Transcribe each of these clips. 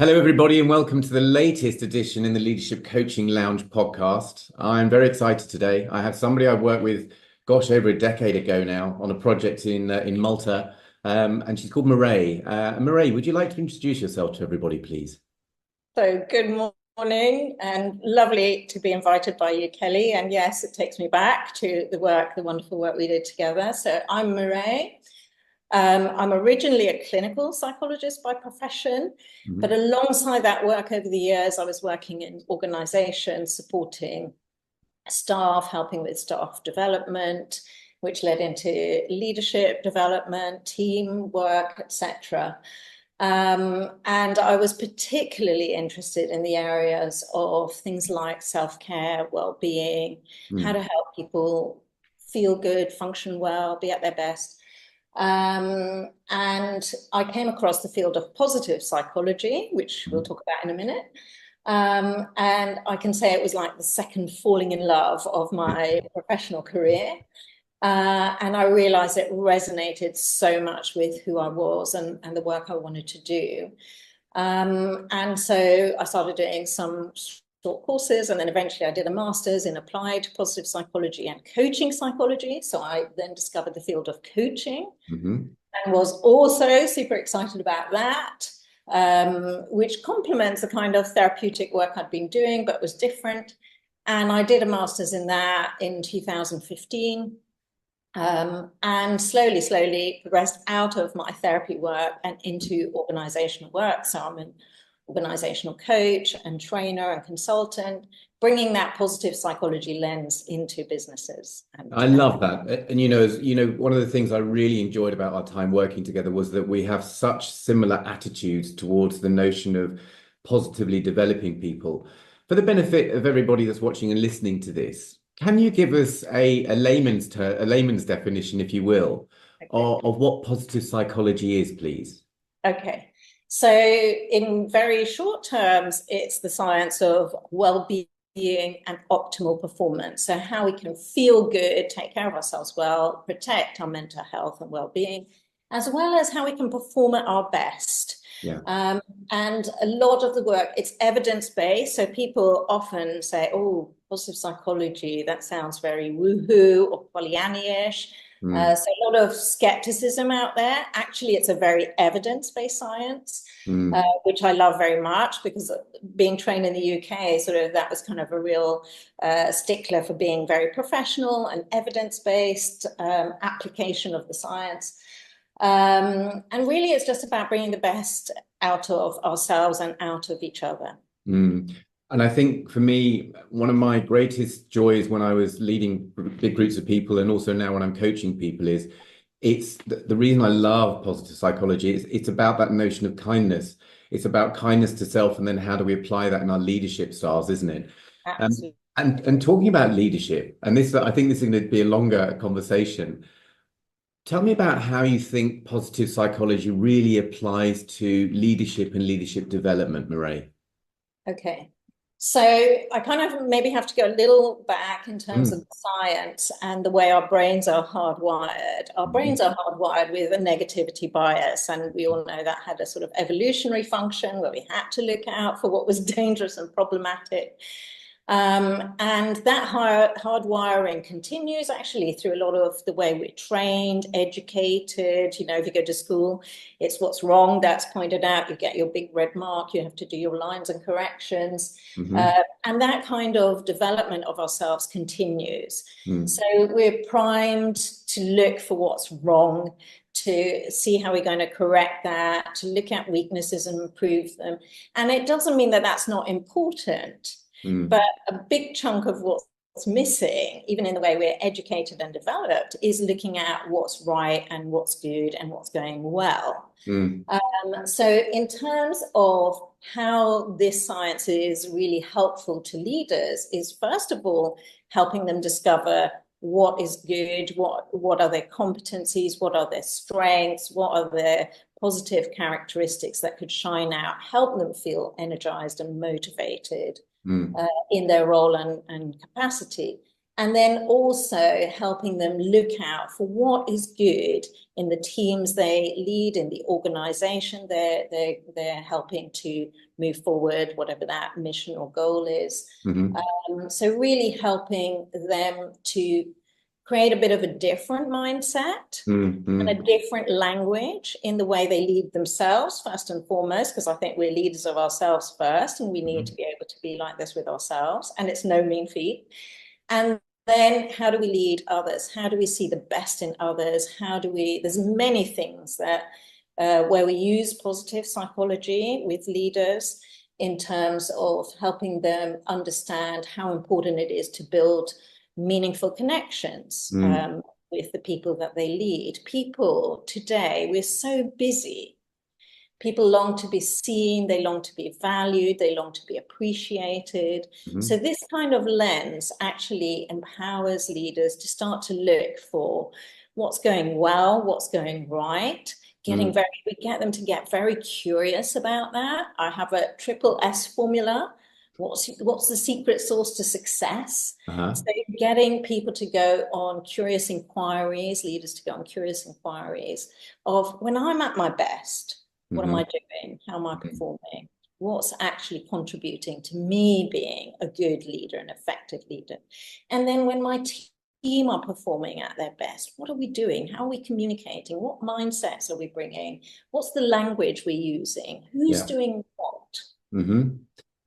Hello, everybody, and welcome to the latest edition in the Leadership Coaching Lounge podcast. I'm very excited today. I have somebody I've worked with, over a decade ago now, on a project in Malta, and she's called Mirieille. Mirieille, would you like to introduce yourself to everybody, please? So good morning and lovely to be invited by you, Kelly. And yes, it takes me back to the wonderful work we did together. So I'm Mirieille. I'm originally a clinical psychologist by profession, but alongside that work over the years, I was working in organizations, supporting staff, helping with staff development, which led into leadership development, teamwork, etc. And I was particularly interested in the areas of things like self-care, well-being, how to help people feel good, function well, be at their best. And I came across the field of positive psychology, which we'll talk about in a minute. And I can say it was like the second falling in love of my professional career. And I realized it resonated so much with who I was and the work I wanted to do. And so I started doing some short courses, and then eventually I did a master's in applied positive psychology and coaching psychology. So I then discovered the field of coaching and was also super excited about that, which complements the kind of therapeutic work I'd been doing, but was different. And I did a master's in that in 2015. And slowly progressed out of my therapy work and into organizational work. So I'm an organizational coach and trainer and consultant, bringing that positive psychology lens into businesses. I love that. And one of the things I really enjoyed about our time working together was that we have such similar attitudes towards the notion of positively developing people. For the benefit of everybody that's watching and listening to this, can you give us a layman's definition, if you will, of what positive psychology is, please? Okay. So in very short terms, it's the science of well-being and optimal performance. So how we can feel good, take care of ourselves well, protect our mental health and well-being, as well as how we can perform at our best. Yeah. And a lot of the work, it's evidence-based. So people often say, oh, positive psychology, that sounds very woohoo or Pollyanna-ish. So a lot of skepticism out there. Actually, it's a very evidence-based science, which I love very much, because being trained in the UK, sort of that was kind of a real stickler for being very professional and evidence-based application of the science. And really, it's just about bringing the best out of ourselves and out of each other. And I think for me, one of my greatest joys when I was leading big groups of people, and also now when I'm coaching people, is it's the reason I love positive psychology is it's about that notion of kindness. It's about kindness to self, and then how do we apply that in our leadership styles, isn't it? Absolutely. And talking about leadership, and this I think this is going to be a longer conversation. Tell me about how you think positive psychology really applies to leadership and leadership development, Mirieille. Okay. So I kind of maybe have to go a little back in terms of science and the way our brains are hardwired. Our brains are hardwired with a negativity bias, and we all know that had a sort of evolutionary function where we had to look out for what was dangerous and problematic. And that hardwiring continues actually through a lot of the way we're trained, educated. You know, if you go to school, it's what's wrong that's pointed out. You get your big red mark. You have to do your lines and corrections. And that kind of development of ourselves continues. So we're primed to look for what's wrong, to see how we're going to correct that, to look at weaknesses and improve them. And it doesn't mean that that's not important. But a big chunk of what's missing, even in the way we're educated and developed, is looking at what's right and what's good and what's going well. So in terms of how this science is really helpful to leaders is, first of all, helping them discover what is good, what are their competencies, what are their strengths, what are their positive characteristics that could shine out, help them feel energized and motivated in their role and capacity. And then also helping them look out for what is good in the teams they lead, in the organization they're helping to move forward, whatever that mission or goal is. So really helping them to create a bit of a different mindset and a different language in the way they lead themselves, first and foremost, because I think we're leaders of ourselves first, and we need to be able to be like this with ourselves, and it's no mean feat. And then how do we lead others? How do we see the best in others? There's many things that where we use positive psychology with leaders in terms of helping them understand how important it is to build meaningful connections with the people that they lead. People today, we're so busy. People long to be seen, they long to be valued, they long to be appreciated. So this kind of lens actually empowers leaders to start to look for what's going well, what's going right, we get them to get very curious about that. I have a triple S formula. What's the secret sauce to success? So getting people to go on curious inquiries, leaders to go on curious inquiries of, when I'm at my best, what am I doing? How am I performing? What's actually contributing to me being a good leader, an effective leader? And then when my team are performing at their best, what are we doing? How are we communicating? What mindsets are we bringing? What's the language we're using? Who's doing what?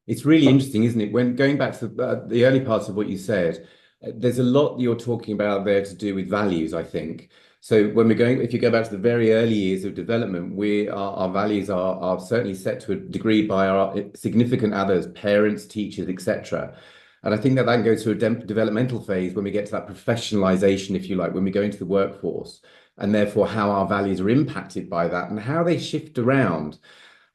It's really interesting, isn't it? When going back to the early parts of what you said, there's a lot you're talking about there to do with values, I think. So when if you go back to the very early years of development, our values are certainly set to a degree by our significant others, parents, teachers, etc. And I think that goes through a developmental phase when we get to that professionalization, if you like, when we go into the workforce, and therefore how our values are impacted by that and how they shift around.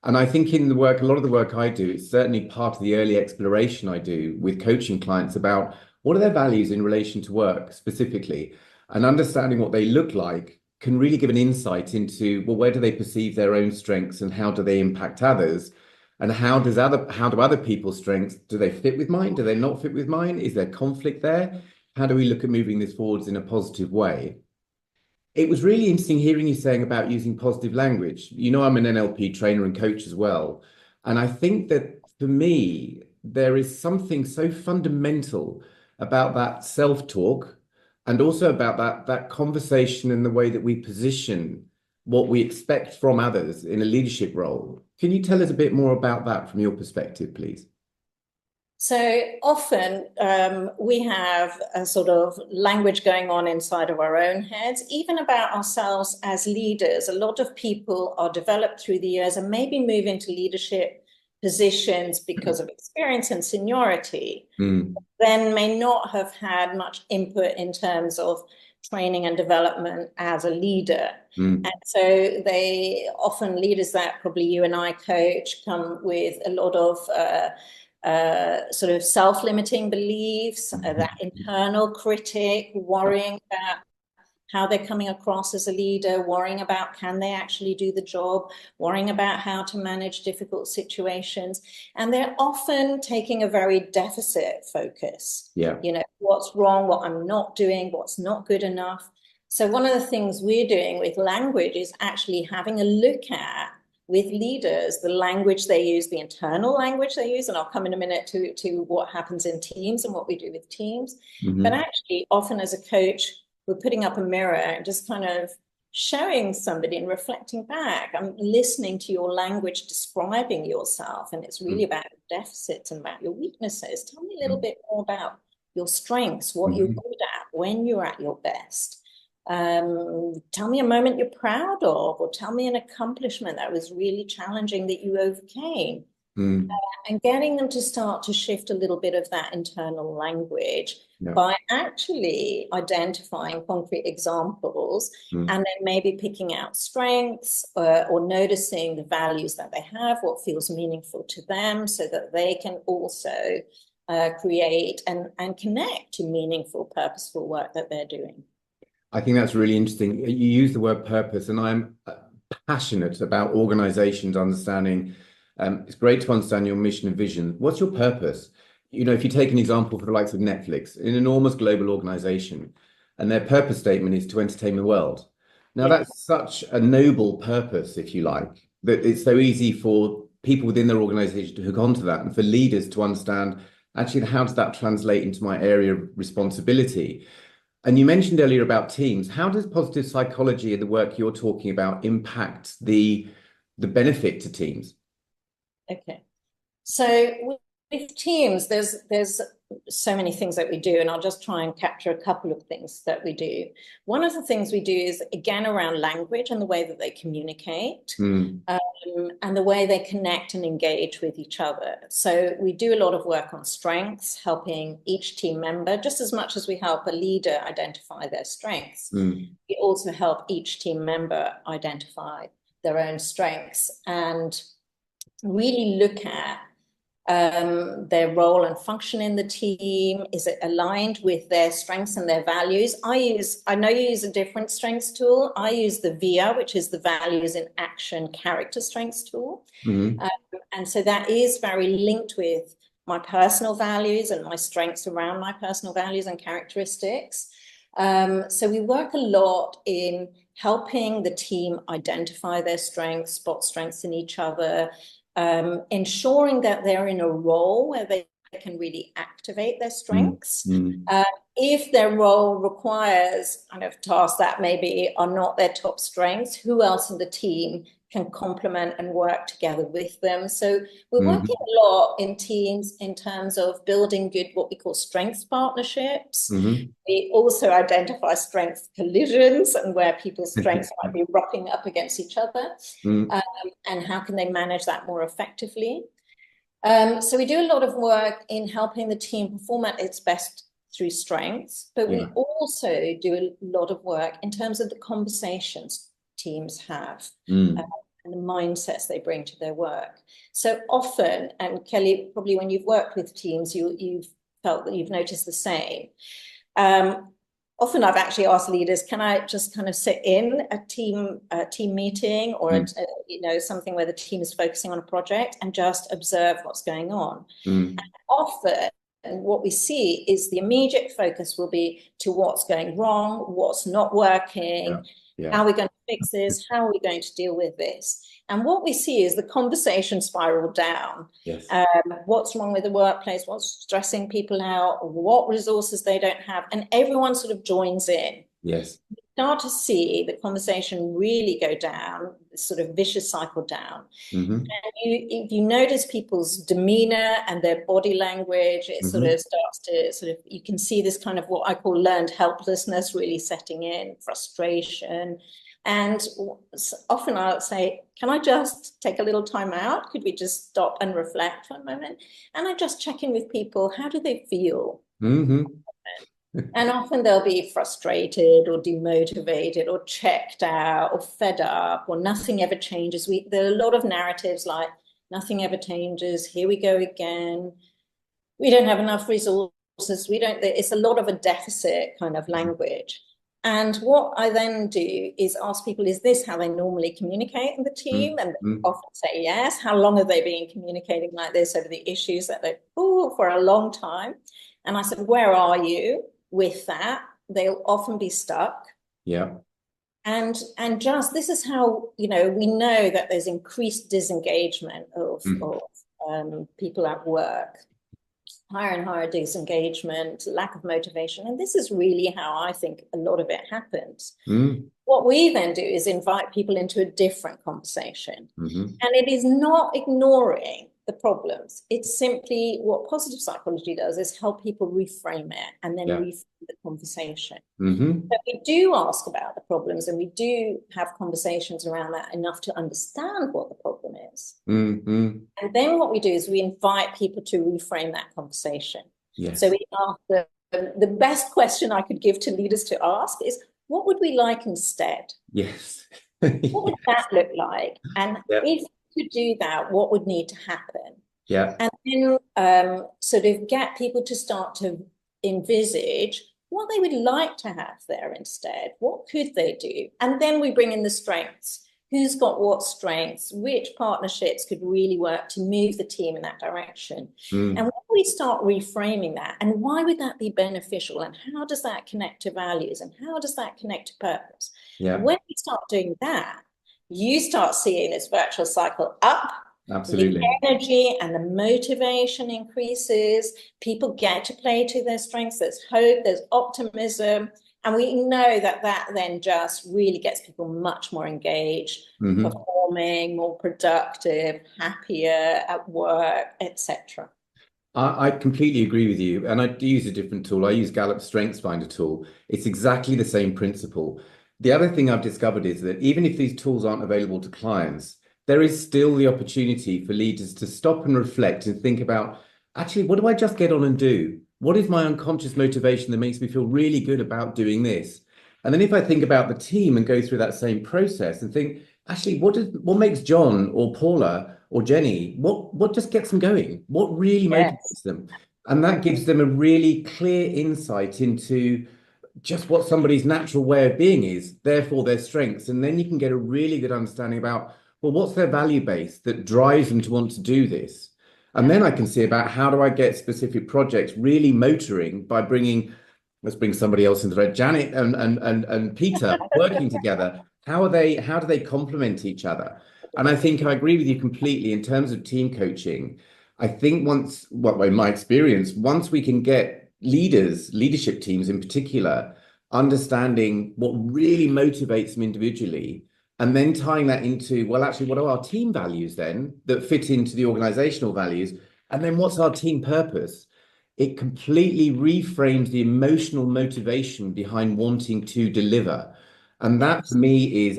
And I think in a lot of the work I do, it's certainly part of the early exploration I do with coaching clients about what are their values in relation to work specifically, and understanding what they look like can really give an insight into, well, where do they perceive their own strengths and how do they impact others? And how do other people's strengths, do they fit with mine? Do they not fit with mine? Is there conflict there? How do we look at moving this forwards in a positive way? It was really interesting hearing you saying about using positive language. You know, I'm an NLP trainer and coach as well. And I think that for me, there is something so fundamental about that self-talk and also about that conversation and the way that we position what we expect from others in a leadership role. Can you tell us a bit more about that from your perspective, please? So often we have a sort of language going on inside of our own heads, even about ourselves as leaders. A lot of people are developed through the years and maybe move into leadership positions because of experience and seniority, then may not have had much input in terms of training and development as a leader. And so they often, leaders that probably you and I coach, come with a lot of sort of self-limiting beliefs, that internal critic, worrying about how they're coming across as a leader, worrying about can they actually do the job, worrying about how to manage difficult situations. And they're often taking a very deficit focus. You know, what's wrong, what I'm not doing, what's not good enough. So one of the things we're doing with language is actually having a look at, with leaders, the language they use, the internal language they use, and I'll come in a minute to what happens in teams and what we do with teams. But actually, often as a coach, we're putting up a mirror and just kind of showing somebody and reflecting back. I'm listening to your language describing yourself, and it's really about your deficits and about your weaknesses. Tell me a little bit more about your strengths, what you're good at, when you're at your best. Tell me a moment you're proud of, or tell me an accomplishment that was really challenging that you overcame. And getting them to start to shift a little bit of that internal language by actually identifying concrete examples and then maybe picking out strengths or noticing the values that they have, what feels meaningful to them, so that they can also create and connect to meaningful, purposeful work that they're doing. I think that's really interesting. You use the word purpose, and I'm passionate about organizations understanding. It's great to understand your mission and vision. What's your purpose? if you take an example for the likes of Netflix, an enormous global organization, and their purpose statement is to entertain the world. Now, Yeah. that's such a noble purpose, if you like, that it's so easy for people within their organization to hook onto that and for leaders to understand, actually, how does that translate into my area of responsibility? And you mentioned earlier about teams. How does positive psychology and the work you're talking about impact the benefit to teams? Okay. So with teams, there's so many things that we do, and I'll just try and capture a couple of things that we do. One of the things we do is, again, around language and the way that they communicate, and the way they connect and engage with each other. So we do a lot of work on strengths, helping each team member, just as much as we help a leader identify their strengths. We also help each team member identify their own strengths and really look at their role and function in the team. Is it aligned with their strengths and their values? I know you use a different strengths tool. I use the VIA, which is the Values in Action Character Strengths tool. And so that is very linked with my personal values and my strengths around my personal values and characteristics. So we work a lot in helping the team identify their strengths, spot strengths in each other, ensuring that they're in a role where they can really activate their strengths. If their role requires kind of tasks that maybe are not their top strengths, who else in the team can complement and work together with them? So we're working a lot in teams in terms of building good, what we call strengths partnerships. We also identify strengths collisions and where people's strengths might be rocking up against each other, and how can they manage that more effectively. So we do a lot of work in helping the team perform at its best through strengths, but we also do a lot of work in terms of the conversations teams have, and the mindsets they bring to their work. So often, and Kelly, probably when you've worked with teams, you've felt that you've noticed the same. Often I've actually asked leaders, can I just kind of sit in a team meeting or something where the team is focusing on a project and just observe what's going on? And often, and what we see is the immediate focus will be to what's going wrong, what's not working, how are we going to fix this, how are we going to deal with this? And what we see is the conversation spiral down. What's wrong with the workplace, what's stressing people out, what resources they don't have, and everyone sort of joins in. You start to see the conversation really go down, this sort of vicious cycle down. And if you notice people's demeanor and their body language, it sort of starts to you can see this kind of what I call learned helplessness really setting in, frustration. And often I'll say, can I just take a little time out? Could we just stop and reflect for a moment? And I just check in with people. How do they feel? And often they'll be frustrated or demotivated or checked out or fed up or nothing ever changes. There are a lot of narratives like nothing ever changes. Here we go again. We don't have enough resources. It's a lot of a deficit kind of language. And what I then do is ask people, is this how they normally communicate in the team? And they often say yes. How long have they been communicating like this over the issues that for a long time? And I said, where are you with that? They'll often be stuck. And just this is how, we know that there's increased disengagement of people at work. Higher and higher disengagement, lack of motivation. And this is really how I think a lot of it happens. What we then do is invite people into a different conversation. And it is not ignoring the problems. It's simply what positive psychology does is help people reframe it and then reframe the conversation. So we do ask about the problems and we do have conversations around that enough to understand what the problem is. And then what we do is we invite people to reframe that conversation. So we ask the best question I could give to leaders to ask is, what would we like instead? What would that look like? And if to do that, what would need to happen? And then sort of get people to start to envisage what they would like to have there instead. What could they do? And then we bring in the strengths. who's got what strengths, which partnerships could really work to move the team in that direction. And when we start reframing that, and why would that be beneficial? And how does that connect to values? And how does that connect to purpose? Yeah, When we start doing that, you start seeing this virtual cycle up. absolutely. The energy and the motivation increases. People get to play to their strengths. There's hope, there's optimism. And we know that that then just really gets people much more engaged, performing, more productive, happier at work, etc. I completely agree with you. And I do use a different tool. I use Gallup's Strengths Finder tool. It's exactly the same principle. The other thing I've discovered is that even if these tools aren't available to clients, there is still the opportunity for leaders to stop and reflect and think about, actually, what do I just get on and do? What is my unconscious motivation that makes me feel really good about doing this? And then if I think about the team and go through that same process and think, actually, what makes John or Paula or Jenny, what just gets them going? What really motivates them? And that gives them a really clear insight into just what somebody's natural way of being is, therefore their strengths. And then you can get a really good understanding about, well, what's their value base that drives them to want to do this? And then I can see about how do I get specific projects really motoring by bringing, let's bring somebody else into that, Janet and Peter working together. How do they complement each other? And I think I agree with you completely in terms of team coaching. I think in my experience, once we can get leadership teams in particular, understanding what really motivates them individually, and then tying that into, well, actually, what are our team values then that fit into the organizational values? And then what's our team purpose? It completely reframes the emotional motivation behind wanting to deliver. And that for me is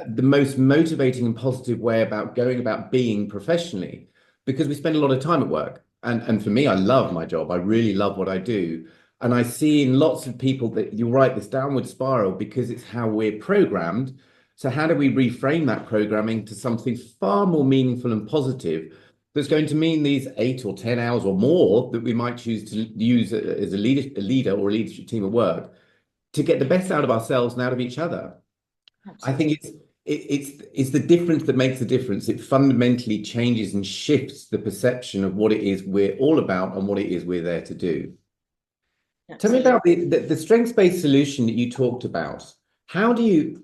the most motivating and positive way about going about being professionally, because we spend a lot of time at work. And for me, I love my job. I really love what I do. And I see in lots of people that you're right, this downward spiral, because it's how we're programmed. So how do we reframe that programming to something far more meaningful and positive that's going to mean these 8 or 10 hours or more that we might choose to use as a leader or a leadership team at work to get the best out of ourselves and out of each other? Absolutely. I think it's the difference that makes the difference. It fundamentally changes and shifts the perception of what it is we're all about and what it is we're there to do. Absolutely. Tell me about the strengths-based solution that you talked about. How do you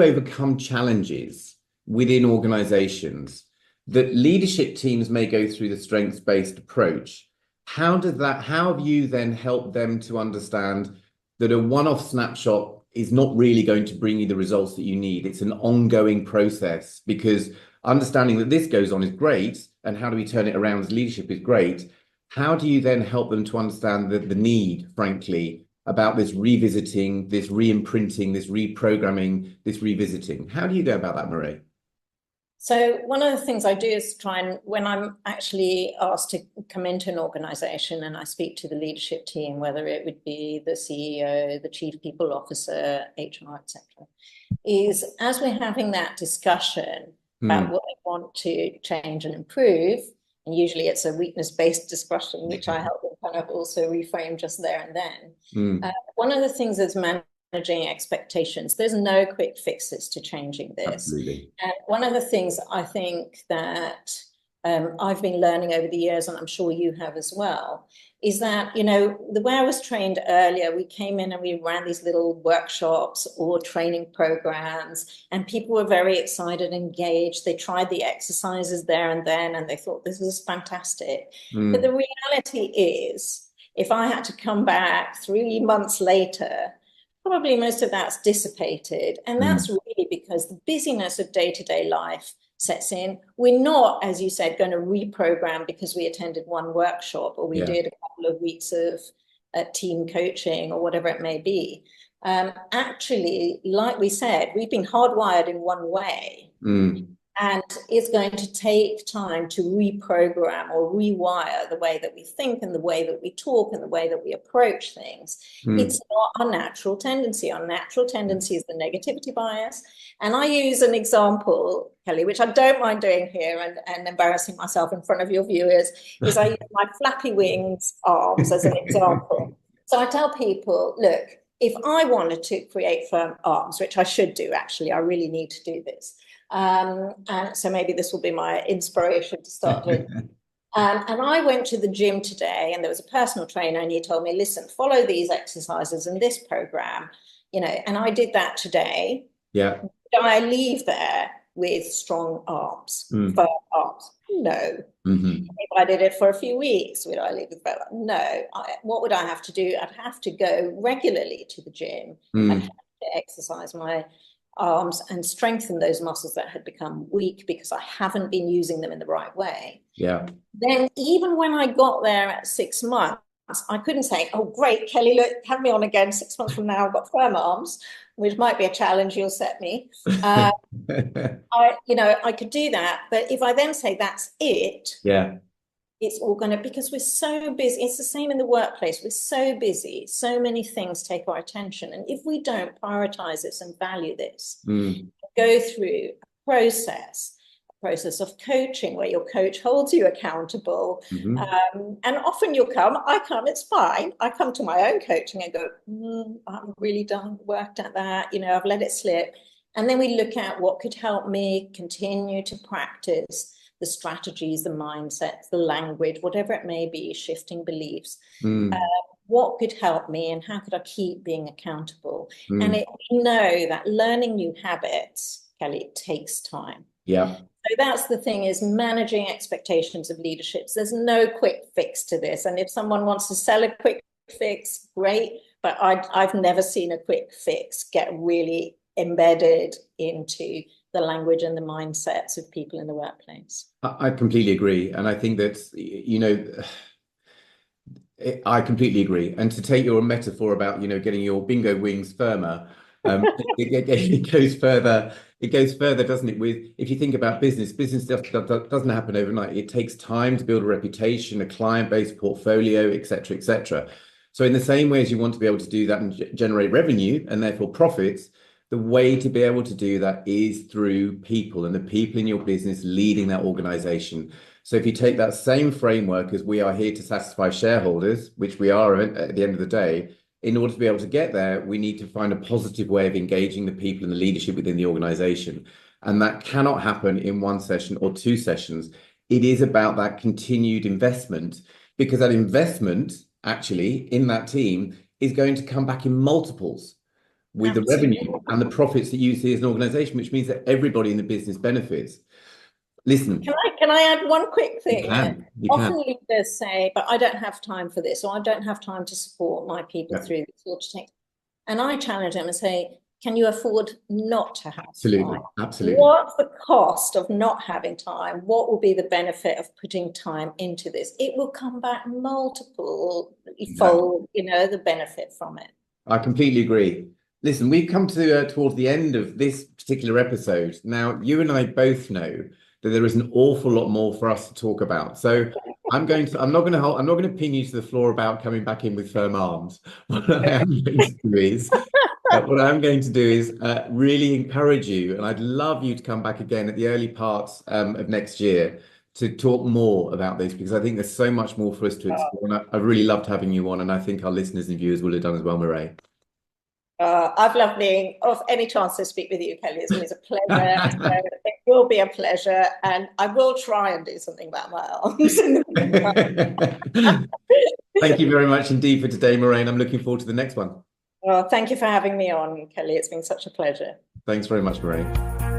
overcome challenges within organizations that leadership teams may go through the strengths-based approach? How have you then helped them to understand that a one-off snapshot is not really going to bring you the results that you need? It's an ongoing process, because understanding that this goes on is great, and how do we turn it around as leadership is great. How do you then help them to understand the need, frankly, about this revisiting, this re-imprinting, this reprogramming, this revisiting? How do you go about that, Mirieille? So one of the things I do is try and, when I'm actually asked to come into an organization and I speak to the leadership team, whether it would be the CEO, the chief people officer, HR, etc., is as we're having that discussion about what they want to change and improve, and usually it's a weakness-based discussion, which I help them kind of also reframe just there and then. One of the things is managing expectations. There's no quick fixes to changing this. Absolutely. And one of the things I think that I've been learning over the years, and I'm sure you have as well, is that, you know, the way I was trained earlier, we came in and we ran these little workshops or training programs, and people were very excited, engaged. They tried the exercises there and then, and they thought this is fantastic. But the reality is, if I had to come back 3 months later, probably most of that's dissipated. And that's really because the busyness of day-to-day life sets in. We're not, as you said, going to reprogram because we attended one workshop or we did a couple of weeks of team coaching or whatever it may be. Actually, like we said, we've been hardwired in one way. And it's going to take time to reprogram or rewire the way that we think and the way that we talk and the way that we approach things. It's not our natural tendency. Our natural tendency is the negativity bias. And I use an example, Kelly, which I don't mind doing here and embarrassing myself in front of your viewers, is I use my flappy wings arms as an example. So I tell people, look, if I wanted to create firm arms, which I should do, actually, I really need to do this. And so maybe this will be my inspiration to start doing. And I went to the gym today, and there was a personal trainer, and he told me, listen, follow these exercises in this program, and I did that today. Yeah. Did I leave there with strong arms, firm arms? No. If I did it for a few weeks, would I leave with firm arms? No. What would I have to do? I'd have to go regularly to the gym. I'd have to exercise my arms and strengthen those muscles that had become weak because I haven't been using them in the right way. Yeah. Then even when I got there at 6 months, I couldn't say, oh, great, Kelly, look, have me on again 6 months from now, I've got firm arms, which might be a challenge you'll set me. I could do that. But if I then say that's it, yeah, it's all going to, because we're so busy. It's the same in the workplace. We're so busy. So many things take our attention. And if we don't prioritize this and value this, go through a process of coaching where your coach holds you accountable. And often I come, it's fine. I come to my own coaching and go, I haven't really worked at that. I've let it slip. And then we look at what could help me continue to practice the strategies, the mindsets, the language, whatever it may be, shifting beliefs. What could help me and how could I keep being accountable? And we know that learning new habits, Kelly, it takes time. Yeah. So that's the thing, is managing expectations of leaderships. There's no quick fix to this. And if someone wants to sell a quick fix, great. But I've never seen a quick fix get really embedded into the language and the mindsets of people in the workplace. I completely agree. And I think that, I completely agree. And to take your metaphor about, getting your bingo wings firmer, it goes further. It goes further, doesn't it? If you think about business stuff doesn't happen overnight. It takes time to build a reputation, a client-based portfolio, et cetera, et cetera. So in the same way as you want to be able to do that and generate revenue and therefore profits, the way to be able to do that is through people and the people in your business leading that organization. So if you take that same framework as we are here to satisfy shareholders, which we are at the end of the day, in order to be able to get there, we need to find a positive way of engaging the people and the leadership within the organization. And that cannot happen in one session or 2 sessions. It is about that continued investment, because that investment actually in that team is going to come back in multiples with the revenue and the profits that you see as an organization, which means that everybody in the business benefits. Listen. Can I add one quick thing? You Often leaders say, but I don't have time for this, or I don't have time to support my people through this sort of thing. And I challenge them and say, can you afford not to have time? Absolutely. What's the cost of not having time? What will be the benefit of putting time into this? It will come back multiple fold, the benefit from it. I completely agree. Listen, we've come to towards the end of this particular episode. Now, you and I both know that there is an awful lot more for us to talk about. So I'm not going to pin you to the floor about coming back in with firm arms. What I'm going to do is really encourage you, and I'd love you to come back again at the early parts of next year to talk more about this, because I think there's so much more for us to explore. And I've really loved having you on, and I think our listeners and viewers will have done as well, Mirieille. I've loved being of any chance to speak with you, Kelly. It's always a pleasure. So it will be a pleasure, and I will try and do something about my arms. Thank you very much indeed for today, Mirieille. I'm looking forward to the next one. Well, thank you for having me on, Kelly. It's been such a pleasure. Thanks very much, Mirieille.